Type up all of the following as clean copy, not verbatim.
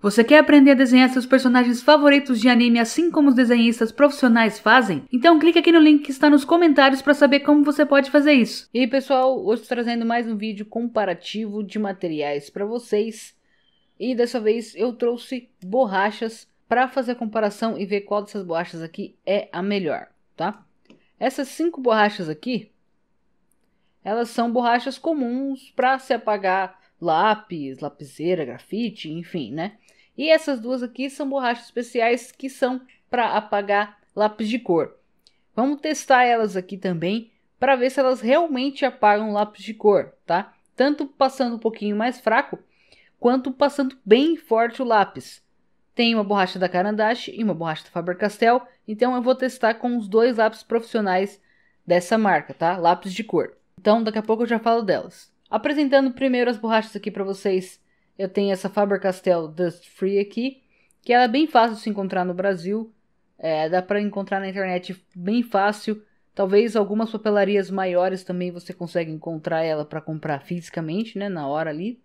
Você quer aprender a desenhar seus personagens favoritos de anime assim como os desenhistas profissionais fazem? Então clique aqui no link que está nos comentários para saber como você pode fazer isso. E aí pessoal, hoje estou trazendo mais um vídeo comparativo de materiais para vocês. E dessa vez eu trouxe borrachas para fazer a comparação e ver qual dessas borrachas aqui é a melhor, tá? Essas 5 borrachas aqui, elas são borrachas comuns para se apagar lápis, lapiseira, grafite, enfim, né? E essas duas aqui são borrachas especiais que são para apagar lápis de cor. Vamos testar elas aqui também para ver se elas realmente apagam lápis de cor, tá? Tanto passando um pouquinho mais fraco, quanto passando bem forte o lápis. Tem uma borracha da Caran d'Ache e uma borracha da Faber-Castell, então eu vou testar com os dois lápis profissionais dessa marca, tá? Lápis de cor. Então daqui a pouco eu já falo delas. Apresentando primeiro as borrachas aqui para vocês, eu tenho essa Faber-Castell Dust Free aqui, que ela é bem fácil de se encontrar no Brasil. Dá para encontrar na internet bem fácil. Talvez algumas papelarias maiores também você consegue encontrar ela para comprar fisicamente, né, na hora ali.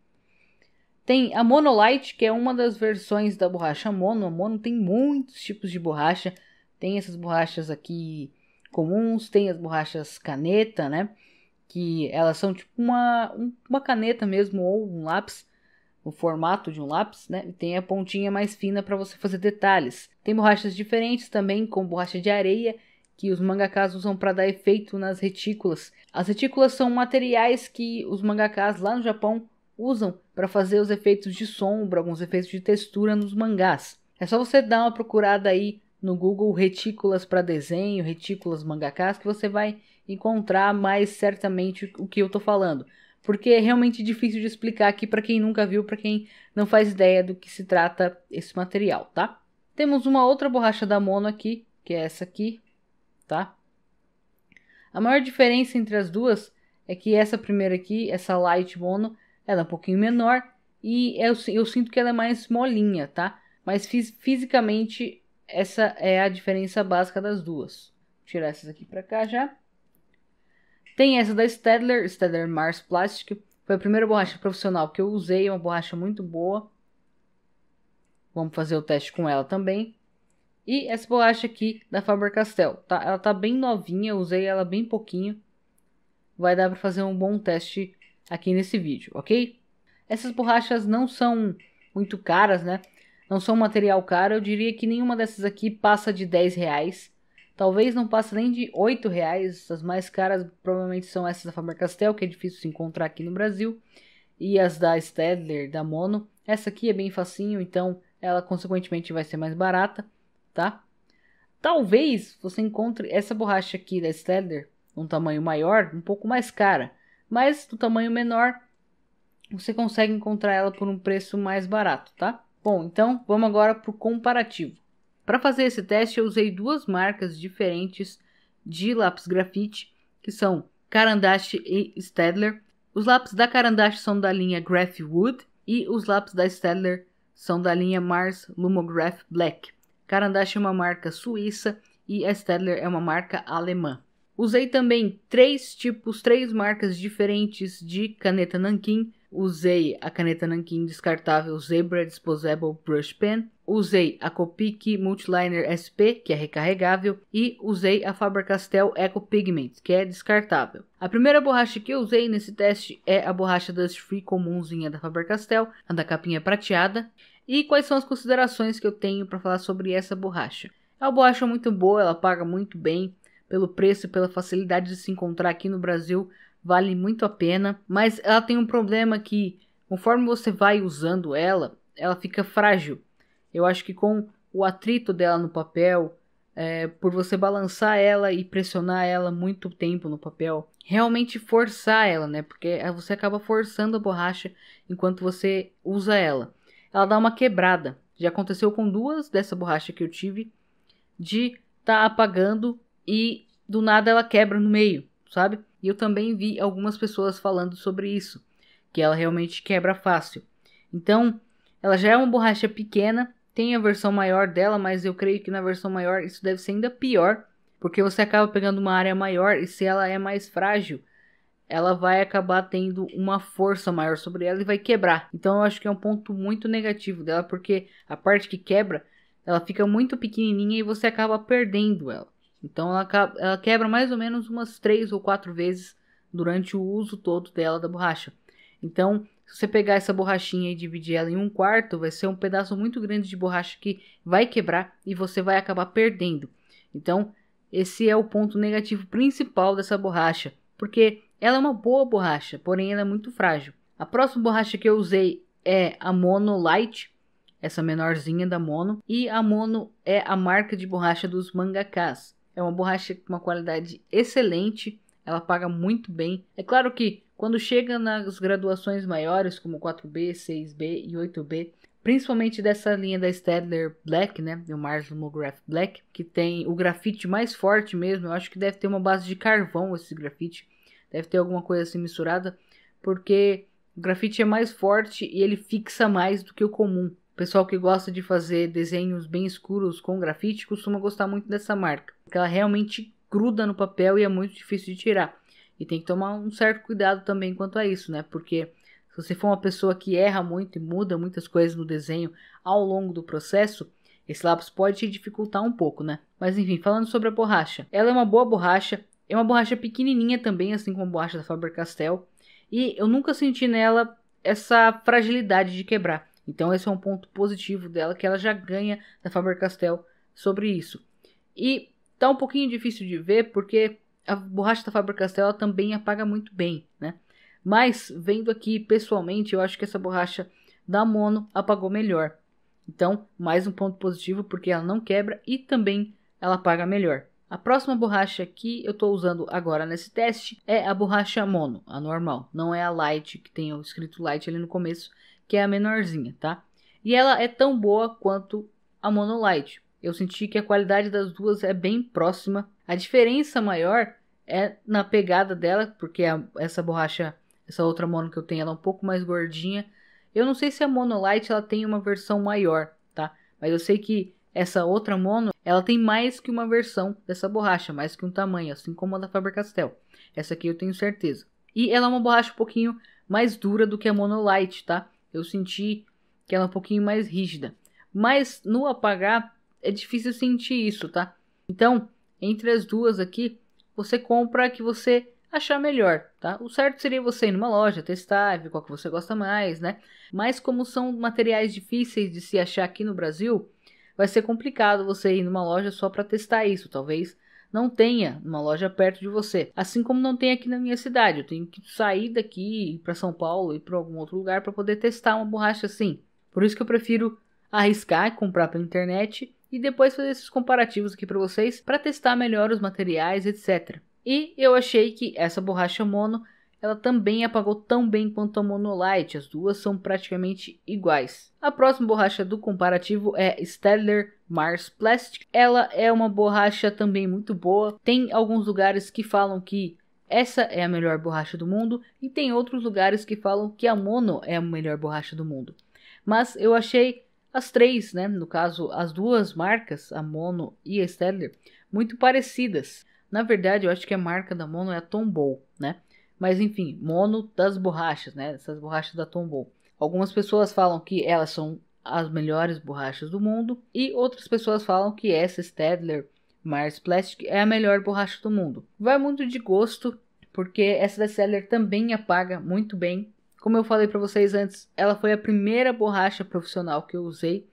Tem a Monolite, que é uma das versões da borracha Mono. A Mono tem muitos tipos de borracha. Tem essas borrachas aqui comuns, tem as borrachas caneta, né? Que elas são tipo uma caneta mesmo, ou um lápis, o formato de um lápis, né? E tem a pontinha mais fina para você fazer detalhes. Tem borrachas diferentes também, com borracha de areia, que os mangakas usam para dar efeito nas retículas. As retículas são materiais que os mangakas lá no Japão usam para fazer os efeitos de sombra, alguns efeitos de textura nos mangás. É só você dar uma procurada aí no Google retículas para desenho, retículas mangakas, que você vai encontrar mais certamente o que eu tô falando. Porque é realmente difícil de explicar aqui para quem nunca viu, para quem não faz ideia do que se trata esse material, tá? Temos uma outra borracha da Mono aqui, que é essa aqui, tá? A maior diferença entre as duas é que essa primeira aqui, essa Light Mono, ela é um pouquinho menor e eu sinto que ela é mais molinha, tá? Mas fisicamente essa é a diferença básica das duas. Vou tirar essas aqui para cá já. Tem essa da Staedtler Mars Plastic. Foi a primeira borracha profissional que eu usei, é uma borracha muito boa. Vamos fazer o teste com ela também. E essa borracha aqui da Faber-Castell, tá? Ela tá bem novinha, eu usei ela bem pouquinho. Vai dar para fazer um bom teste aqui nesse vídeo, ok? Essas borrachas não são muito caras, né? Não são material caro, eu diria que nenhuma dessas aqui passa de R$10. Talvez não passe nem de R$8. As mais caras provavelmente são essas da Faber-Castell, que é difícil se encontrar aqui no Brasil. E as da Staedtler, da Mono. Essa aqui é bem facinho, então ela consequentemente vai ser mais barata, tá? Talvez você encontre essa borracha aqui da Staedtler, um tamanho maior, um pouco mais cara. Mas do tamanho menor, você consegue encontrar ela por um preço mais barato, tá? Bom, então vamos agora para o comparativo. Para fazer esse teste eu usei duas marcas diferentes de lápis grafite, que são Caran d'Ache e Staedtler. Os lápis da Caran d'Ache são da linha Graph Wood e os lápis da Staedtler são da linha Mars Lumograph Black. Caran d'Ache é uma marca suíça e a Staedtler é uma marca alemã. Usei também três marcas diferentes de caneta nanquim. Usei a caneta nanquim descartável Zebra Disposable Brush Pen. Usei a Copic Multiliner SP, que é recarregável. E usei a Faber-Castell Eco Pigment, que é descartável. A primeira borracha que eu usei nesse teste é a borracha Dust Free comumzinha da Faber-Castell, a da capinha prateada. E quais são as considerações que eu tenho para falar sobre essa borracha? É uma borracha muito boa, ela paga muito bem. Pelo preço e pela facilidade de se encontrar aqui no Brasil, vale muito a pena. Mas ela tem um problema que, conforme você vai usando ela, ela fica frágil. Eu acho que com o atrito dela no papel, por você balançar ela e pressionar ela muito tempo no papel, realmente forçar ela, né? Porque você acaba forçando a borracha enquanto você usa ela. Ela dá uma quebrada. Já aconteceu com duas dessa borracha que eu tive, de estar apagando e do nada ela quebra no meio, sabe? E eu também vi algumas pessoas falando sobre isso, que ela realmente quebra fácil. Então, ela já é uma borracha pequena, tem a versão maior dela, mas eu creio que na versão maior isso deve ser ainda pior, porque você acaba pegando uma área maior e se ela é mais frágil, ela vai acabar tendo uma força maior sobre ela e vai quebrar. Então eu acho que é um ponto muito negativo dela, porque a parte que quebra, ela fica muito pequenininha e você acaba perdendo ela. Então ela quebra mais ou menos umas 3 ou 4 vezes durante o uso todo dela da borracha. Então, se você pegar essa borrachinha e dividir ela em 1/4, vai ser um pedaço muito grande de borracha que vai quebrar e você vai acabar perdendo. Então, esse é o ponto negativo principal dessa borracha, porque ela é uma boa borracha, porém ela é muito frágil. A próxima borracha que eu usei é a Mono Light, essa menorzinha da Mono, e a Mono é a marca de borracha dos mangakas. É uma borracha com uma qualidade excelente, ela paga muito bem. É claro que quando chega nas graduações maiores, como 4B, 6B e 8B, principalmente dessa linha da Staedtler Black, né, do Mars Lomograph Black, que tem o grafite mais forte mesmo, eu acho que deve ter uma base de carvão esse grafite, deve ter alguma coisa assim misturada, porque o grafite é mais forte e ele fixa mais do que o comum. O pessoal que gosta de fazer desenhos bem escuros com grafite costuma gostar muito dessa marca, porque ela realmente gruda no papel e é muito difícil de tirar. E tem que tomar um certo cuidado também quanto a isso, né? Porque se você for uma pessoa que erra muito e muda muitas coisas no desenho ao longo do processo, esse lápis pode te dificultar um pouco, né? Mas enfim, falando sobre a borracha. Ela é uma boa borracha, é uma borracha pequenininha também, assim como a borracha da Faber-Castell. E eu nunca senti nela essa fragilidade de quebrar. Então esse é um ponto positivo dela, que ela já ganha da Faber-Castell sobre isso. E tá um pouquinho difícil de ver, porque a borracha da Faber-Castell também apaga muito bem, né? Mas, vendo aqui pessoalmente, eu acho que essa borracha da Mono apagou melhor. Então, mais um ponto positivo, porque ela não quebra e também ela apaga melhor. A próxima borracha que eu estou usando agora nesse teste é a borracha Mono, a normal. Não é a Light, que tem o escrito Light ali no começo, que é a menorzinha, tá? E ela é tão boa quanto a Mono Light. Eu senti que a qualidade das duas é bem próxima. A diferença maior é na pegada dela, porque essa borracha, essa outra Mono que eu tenho, ela é um pouco mais gordinha. Eu não sei se a Mono Light ela tem uma versão maior, tá? Mas eu sei que essa outra Mono, ela tem mais que uma versão dessa borracha, mais que um tamanho, assim como a da Faber-Castell. Essa aqui eu tenho certeza. E ela é uma borracha um pouquinho mais dura do que a Mono Light, tá? Eu senti que ela é um pouquinho mais rígida. Mas no apagar é difícil sentir isso, tá? Então, entre as duas aqui, você compra a que você achar melhor, tá? O certo seria você ir numa loja, testar, ver qual que você gosta mais, né? Mas como são materiais difíceis de se achar aqui no Brasil, vai ser complicado você ir numa loja só para testar isso. Talvez não tenha uma loja perto de você. Assim como não tem aqui na minha cidade. Eu tenho que sair daqui para São Paulo e para algum outro lugar para poder testar uma borracha assim. Por isso que eu prefiro arriscar e comprar pela internet e depois fazer esses comparativos aqui para vocês para testar melhor os materiais, etc. E eu achei que essa borracha Mono, ela também apagou tão bem quanto a Mono Light, as duas são praticamente iguais. A próxima borracha do comparativo é Staedtler Mars Plastic. Ela é uma borracha também muito boa, tem alguns lugares que falam que essa é a melhor borracha do mundo e tem outros lugares que falam que a Mono é a melhor borracha do mundo. Mas eu achei as três, né, no caso as duas marcas, a Mono e a Staedtler, muito parecidas. Na verdade, eu acho que a marca da Mono é a Tombow, né? Mas enfim, Mono das borrachas, né? Essas borrachas da Tombow. Algumas pessoas falam que elas são as melhores borrachas do mundo e outras pessoas falam que essa Staedtler Mars Plastic é a melhor borracha do mundo. Vai muito de gosto, porque essa da Staedtler também apaga muito bem. Como eu falei para vocês antes, ela foi a primeira borracha profissional que eu usei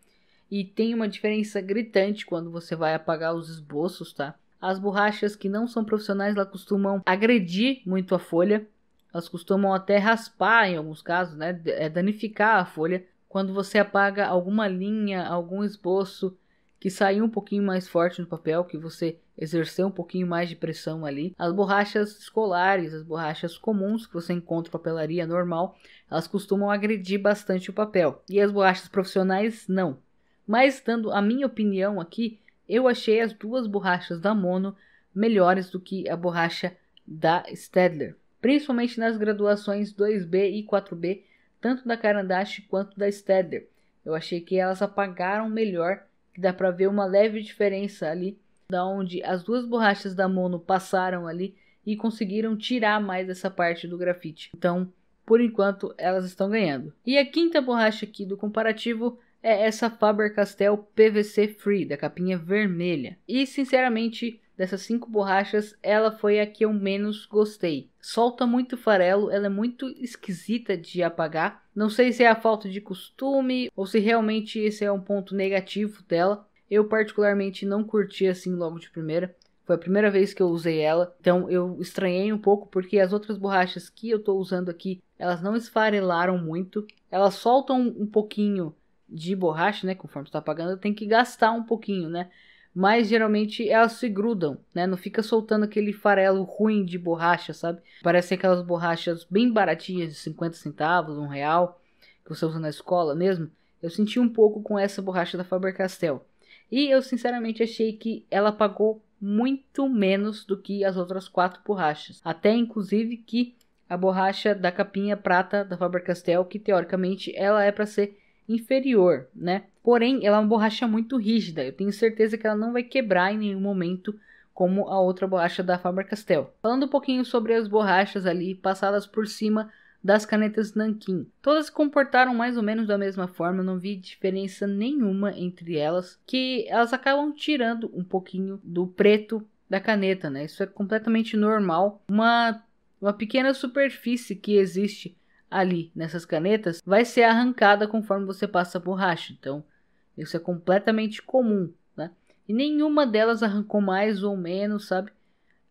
e tem uma diferença gritante quando você vai apagar os esboços, tá? As borrachas que não são profissionais, elas costumam agredir muito a folha. Elas costumam até raspar em alguns casos, né? Danificar a folha. Quando você apaga alguma linha, algum esboço que saiu um pouquinho mais forte no papel, que você exerceu um pouquinho mais de pressão ali. As borrachas escolares, as borrachas comuns que você encontra em papelaria normal, elas costumam agredir bastante o papel. E as borrachas profissionais, não. Mas, dando a minha opinião aqui, eu achei as duas borrachas da Mono melhores do que a borracha da Staedtler. Principalmente nas graduações 2B e 4B, tanto da Caran d'Ache quanto da Staedtler. Eu achei que elas apagaram melhor, que dá para ver uma leve diferença ali, da onde as duas borrachas da Mono passaram ali, e conseguiram tirar mais essa parte do grafite. Então, por enquanto, elas estão ganhando. E a quinta borracha aqui do comparativo é essa Faber-Castell PVC Free, da capinha vermelha. E, sinceramente, dessas 5 borrachas, ela foi a que eu menos gostei. Solta muito farelo, ela é muito esquisita de apagar. Não sei se é a falta de costume ou se realmente esse é um ponto negativo dela. Eu particularmente não curti assim logo de primeira. Foi a primeira vez que eu usei ela, então eu estranhei um pouco porque as outras borrachas que eu estou usando aqui, elas não esfarelaram muito. Elas soltam um pouquinho de borracha, né? Conforme você tá apagando, tem que gastar um pouquinho, né? Mas geralmente elas se grudam, né? Não fica soltando aquele farelo ruim de borracha, sabe? Parece aquelas borrachas bem baratinhas de 50 centavos, R$1, que você usa na escola mesmo. Eu senti um pouco com essa borracha da Faber-Castell. E eu sinceramente achei que ela apagou muito menos do que as outras 4 borrachas. Até inclusive que a borracha da capinha prata da Faber-Castell, que teoricamente ela é para ser inferior, né? Porém, ela é uma borracha muito rígida. Eu tenho certeza que ela não vai quebrar em nenhum momento como a outra borracha da Faber-Castell. Falando um pouquinho sobre as borrachas ali passadas por cima das canetas Nankin. Todas se comportaram mais ou menos da mesma forma, eu não vi diferença nenhuma entre elas, que elas acabam tirando um pouquinho do preto da caneta, né? Isso é completamente normal. Uma pequena superfície que existe ali nessas canetas vai ser arrancada conforme você passa a borracha, então isso é completamente comum, né? E nenhuma delas arrancou mais ou menos, sabe?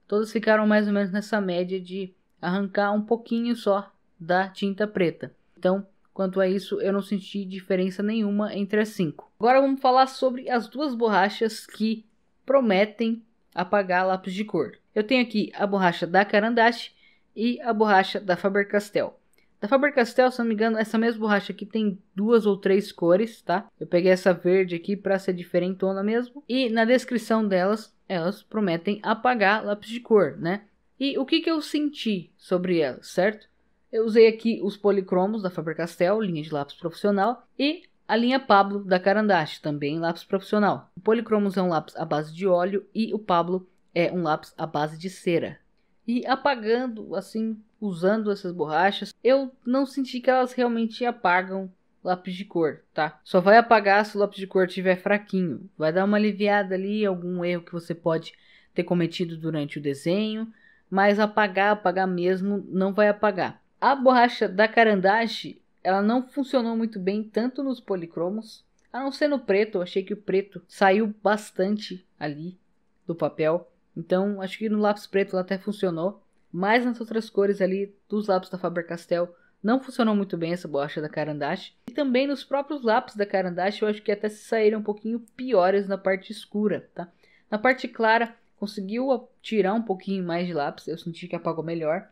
Todas ficaram mais ou menos nessa média de arrancar um pouquinho só da tinta preta. Então, quanto a isso, eu não senti diferença nenhuma entre as 5. Agora vamos falar sobre as 2 borrachas que prometem apagar lápis de cor. Eu tenho aqui a borracha da Caran d'Ache e a borracha da Faber-Castell. Da Faber-Castell, se não me engano, essa mesma borracha aqui tem 2 ou 3 cores, tá? Eu peguei essa verde aqui para ser diferentona mesmo. E na descrição delas, elas prometem apagar lápis de cor, né? E o que eu senti sobre elas, certo? Eu usei aqui os policromos da Faber-Castell, linha de lápis profissional, e a linha Pablo da Caran d'Ache, também lápis profissional. O policromos é um lápis à base de óleo e o Pablo é um lápis à base de cera. E apagando, assim, usando essas borrachas, eu não senti que elas realmente apagam lápis de cor, tá? Só vai apagar se o lápis de cor estiver fraquinho. Vai dar uma aliviada ali, algum erro que você pode ter cometido durante o desenho, mas apagar mesmo, não vai apagar. A borracha da Caran d'Ache, ela não funcionou muito bem tanto nos policromos, a não ser no preto. Eu achei que o preto saiu bastante ali do papel. Então, acho que no lápis preto ela até funcionou. Mas nas outras cores ali dos lápis da Faber-Castell não funcionou muito bem essa borracha da Caran d'Ache. E também nos próprios lápis da Caran d'Ache eu acho que até se saíram um pouquinho piores na parte escura, tá? Na parte clara conseguiu tirar um pouquinho mais de lápis, eu senti que apagou melhor.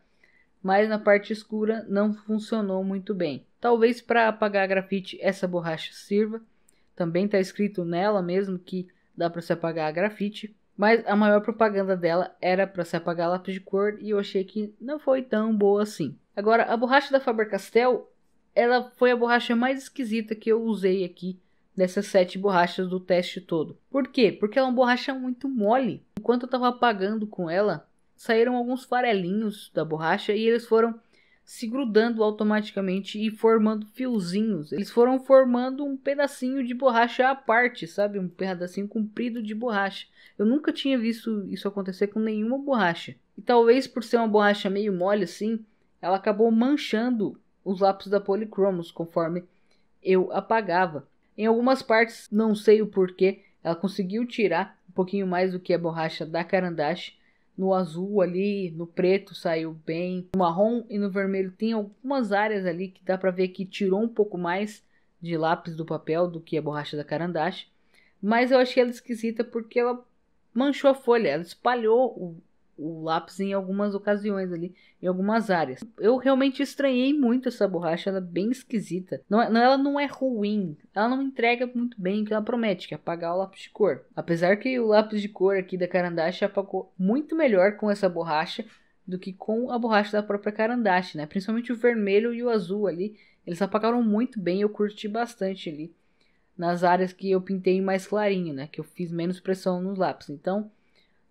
Mas na parte escura não funcionou muito bem. Talvez para apagar grafite essa borracha sirva. Também está escrito nela mesmo que dá para se apagar a grafite. Mas a maior propaganda dela era para se apagar lápis de cor e eu achei que não foi tão boa assim. Agora, a borracha da Faber-Castell, ela foi a borracha mais esquisita que eu usei aqui dessas 7 borrachas do teste todo. Por quê? Porque ela é uma borracha muito mole. Enquanto eu estava apagando com ela, saíram alguns farelinhos da borracha e eles foram se grudando automaticamente e formando fiozinhos. Eles foram formando um pedacinho de borracha à parte, sabe? Um pedacinho comprido de borracha. Eu nunca tinha visto isso acontecer com nenhuma borracha. E talvez por ser uma borracha meio mole assim, ela acabou manchando os lápis da Polychromos conforme eu apagava. Em algumas partes, não sei o porquê, ela conseguiu tirar um pouquinho mais do que a borracha da Caran d'Ache. No azul ali, no preto saiu bem. No marrom e no vermelho tem algumas áreas ali que dá pra ver que tirou um pouco mais de lápis do papel do que a borracha da Caran d'Ache. Mas eu achei ela esquisita porque ela manchou a folha. Ela espalhou o lápis em algumas ocasiões ali, em algumas áreas. Eu realmente estranhei muito essa borracha, ela é bem esquisita. Ela não é ruim, ela não entrega muito bem o que ela promete, que é apagar o lápis de cor. Apesar que o lápis de cor aqui da Caran d'Ache apagou muito melhor com essa borracha do que com a borracha da própria Caran d'Ache, né? Principalmente o vermelho e o azul ali, eles apagaram muito bem, eu curti bastante ali. Nas áreas que eu pintei mais clarinho, né? Que eu fiz menos pressão nos lápis. Então,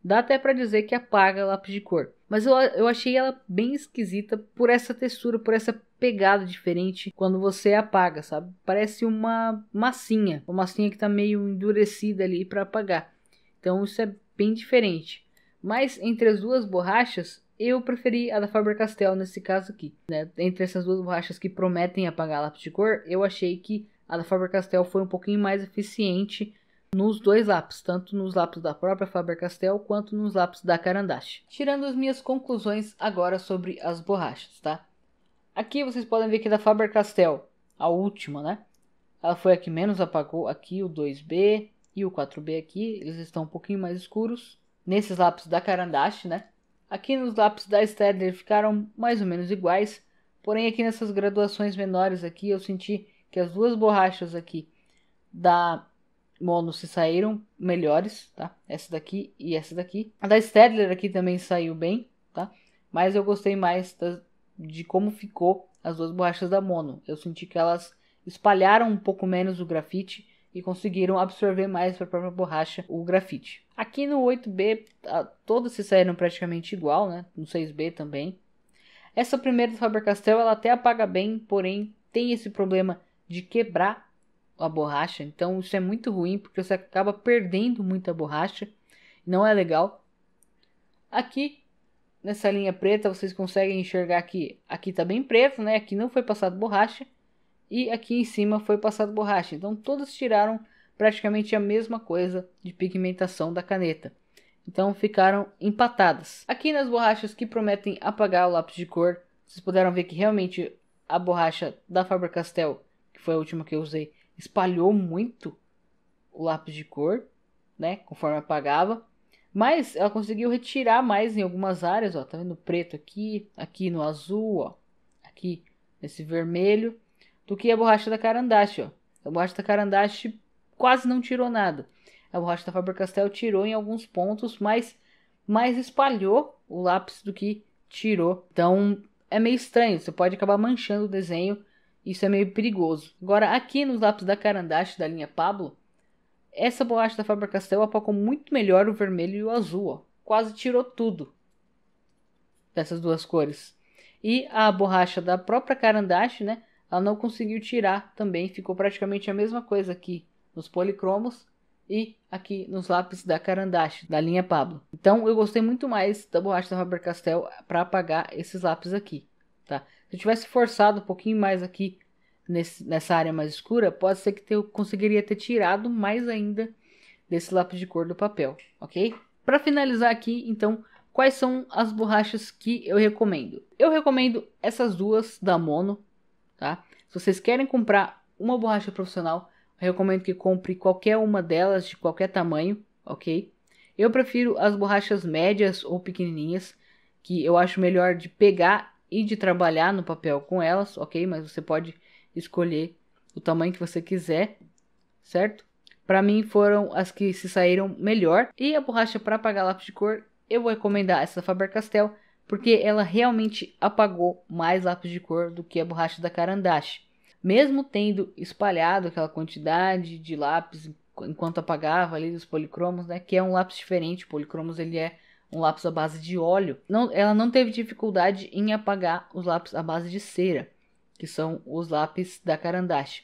dá até pra dizer que apaga lápis de cor. Mas eu achei ela bem esquisita por essa textura, por essa pegada diferente quando você apaga, sabe? Parece uma massinha que tá meio endurecida ali para apagar. Então isso é bem diferente. Mas entre as duas borrachas, eu preferi a da Faber-Castell nesse caso aqui, né? Entre essas duas borrachas que prometem apagar lápis de cor, eu achei que a da Faber-Castell foi um pouquinho mais eficiente nos dois lápis, tanto nos lápis da própria Faber-Castell quanto nos lápis da Caran d'Ache. Tirando as minhas conclusões agora sobre as borrachas, tá? Aqui vocês podem ver que da Faber-Castell, a última, né? Ela foi a que menos apagou. Aqui o 2B e o 4B aqui, eles estão um pouquinho mais escuros. Nesses lápis da Caran d'Ache, né? Aqui nos lápis da Staedtler ficaram mais ou menos iguais. Porém aqui nessas graduações menores aqui, eu senti que as duas borrachas aqui da Mono se saíram melhores, tá? Essa daqui e essa daqui. A da Staedtler aqui também saiu bem, tá? Mas eu gostei mais de como ficou as duas borrachas da Mono. Eu senti que elas espalharam um pouco menos o grafite e conseguiram absorver mais para a própria borracha o grafite. Aqui no 8B, todas se saíram praticamente igual, né? No 6B também. Essa primeira do Faber-Castell, ela até apaga bem, porém tem esse problema de quebrar a borracha. Então isso é muito ruim, porque você acaba perdendo muita borracha. Não é legal. Aqui, nessa linha preta, vocês conseguem enxergar que aqui tá bem preto, né? Aqui não foi passado borracha. E aqui em cima foi passado borracha. Então todas tiraram praticamente a mesma coisa de pigmentação da caneta. Então ficaram empatadas. Aqui nas borrachas que prometem apagar o lápis de cor, vocês puderam ver que realmente a borracha da Faber-Castell, que foi a última que eu usei, espalhou muito o lápis de cor, né, conforme apagava. Mas ela conseguiu retirar mais em algumas áreas, ó, tá vendo o preto aqui, aqui no azul, ó, aqui nesse vermelho, do que a borracha da Caran d'Ache, ó. A borracha da Caran d'Ache quase não tirou nada. A borracha da Faber-Castell tirou em alguns pontos, mas mais espalhou o lápis do que tirou. Então é meio estranho, você pode acabar manchando o desenho, isso é meio perigoso. Agora aqui nos lápis da Caran d'Ache da linha Pablo, essa borracha da Faber-Castell apagou muito melhor o vermelho e o azul, ó. Quase tirou tudo dessas duas cores. E a borracha da própria Caran d'Ache, né, ela não conseguiu tirar também, ficou praticamente a mesma coisa aqui nos policromos e aqui nos lápis da Caran d'Ache, da linha Pablo. Então eu gostei muito mais da borracha da Faber-Castell para apagar esses lápis aqui, tá? Se eu tivesse forçado um pouquinho mais aqui nessa área mais escura, pode ser que eu conseguiria ter tirado mais ainda desse lápis de cor do papel, ok? Para finalizar aqui, então, quais são as borrachas que eu recomendo? Eu recomendo essas duas da Mono, tá? Se vocês querem comprar uma borracha profissional, eu recomendo que compre qualquer uma delas, de qualquer tamanho, ok? Eu prefiro as borrachas médias ou pequenininhas, que eu acho melhor de pegar e de trabalhar no papel com elas, ok? Mas você pode escolher o tamanho que você quiser, certo? Para mim foram as que se saíram melhor. E a borracha para apagar lápis de cor, eu vou recomendar essa Faber-Castell, porque ela realmente apagou mais lápis de cor do que a borracha da Caran d'Ache. Mesmo tendo espalhado aquela quantidade de lápis enquanto apagava ali dos policromos, né? Que é um lápis diferente, o policromos ele é um lápis à base de óleo. Ela não teve dificuldade em apagar os lápis à base de cera, que são os lápis da Caran d'Ache.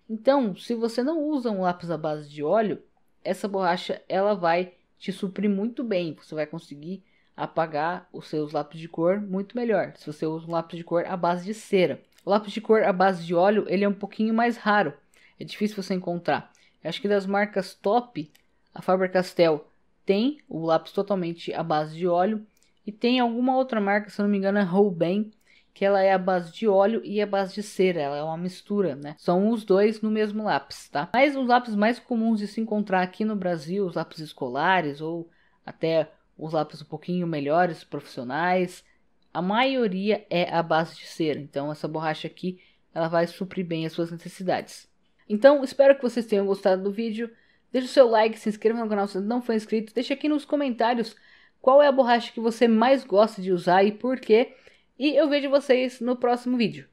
Então, se você não usa um lápis à base de óleo, essa borracha ela vai te suprir muito bem. Você vai conseguir apagar os seus lápis de cor muito melhor se você usa um lápis de cor à base de cera. O lápis de cor à base de óleo ele é um pouquinho mais raro, é difícil você encontrar. Eu acho que das marcas top, a Faber-Castell tem o lápis totalmente à base de óleo e tem alguma outra marca, se eu não me engano, a Rouben, que ela é a base de óleo e a base de cera, ela é uma mistura, né? São os dois no mesmo lápis, tá? Mas os lápis mais comuns de se encontrar aqui no Brasil, os lápis escolares ou até os lápis um pouquinho melhores, profissionais, a maioria é a base de cera. Então essa borracha aqui, ela vai suprir bem as suas necessidades. Então espero que vocês tenham gostado do vídeo. Deixe o seu like, se inscreva no canal se não for inscrito. Deixe aqui nos comentários qual é a borracha que você mais gosta de usar e por quê. E eu vejo vocês no próximo vídeo.